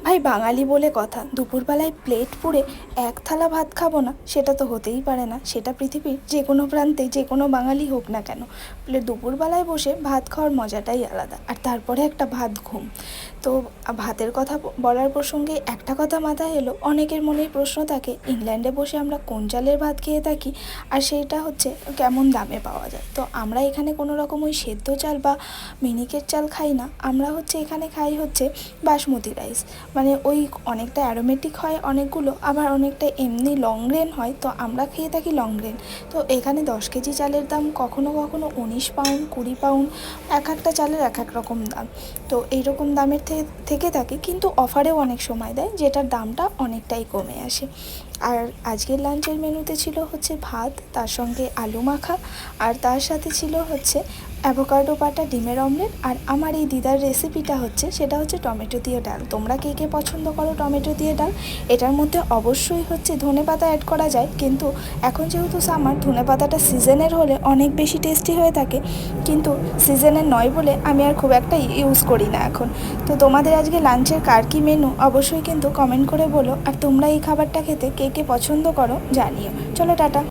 ভাই বাঙালি বলে কথা, দুপুরবেলায় প্লেট পুড়ে এক থালা ভাত খাবো না সেটা তো হতেই পারে না। সেটা পৃথিবীর যে কোনো প্রান্তে যে কোনো বাঙালি হোক না কেন, দুপুরবেলায় বসে ভাত খাওয়ার মজাটাই আলাদা। আর তারপরে একটা ভাত ঘুম। তো ভাতের কথা বলার প্রসঙ্গে একটা কথা মাথায় এলো, অনেকের মনেই প্রশ্ন থাকে ইংল্যান্ডে বসে আমরা কোন চালের ভাত খেয়ে থাকি আর সেইটা হচ্ছে কেমন দামে পাওয়া যায়। তো আমরা এখানে কোনো রকম ওই সেদ্ধ চাল বা মিনিকেট চাল খাই না, আমরা হচ্ছে এখানে খাই হচ্ছে বাসমতি রাইস। মানে ওই অনেকটা অ্যারোমেটিক হয় অনেকগুলো, আবার অনেকটা এমনি লং গ্রেন হয়, তো আমরা খেয়ে থাকি লং গ্রেন। তো এখানে 10 কেজি চালের দাম কখনো কখনো 19 পাউন্ড, 20 পাউন্ড, এক একটা চালের এক এক রকম দাম। তো এইরকম দামের থেকে থাকে, কিন্তু অফারেও অনেক সময় দেয় যেটার দামটা অনেকটাই কমে আসে। আর আজকের লাঞ্চের মেনুতে ছিল হচ্ছে ভাত, তার সঙ্গে আলু মাখা, আর তার সাথে ছিল হচ্ছে অ্যাভোকাডো বাটা ডিমের অমলেট। আর আমার এই দিদার রেসিপিটা হচ্ছে সেটা হচ্ছে টমেটো দিয়ে ডাল। তোমরা কে কে পছন্দ করো টমেটো দিয়ে ডাল? এটার মধ্যে অবশ্যই হচ্ছে ধনেপাতা অ্যাড করা যায়, কিন্তু এখন যেহেতু সামার, ধনেপাতাটা সিজনের হলে অনেক বেশি টেস্টি হয়ে থাকে, কিন্তু সিজনের নয় বলে আমি আর খুব একটা ইউজ করি না এখন। তো তোমাদের আজকে লাঞ্চের কার কী মেনু অবশ্যই কিন্তু কমেন্ট করে বলো, আর তোমরা এই খাবারটা খেতে কে কে পছন্দ করো জানিও। চলো টাটা।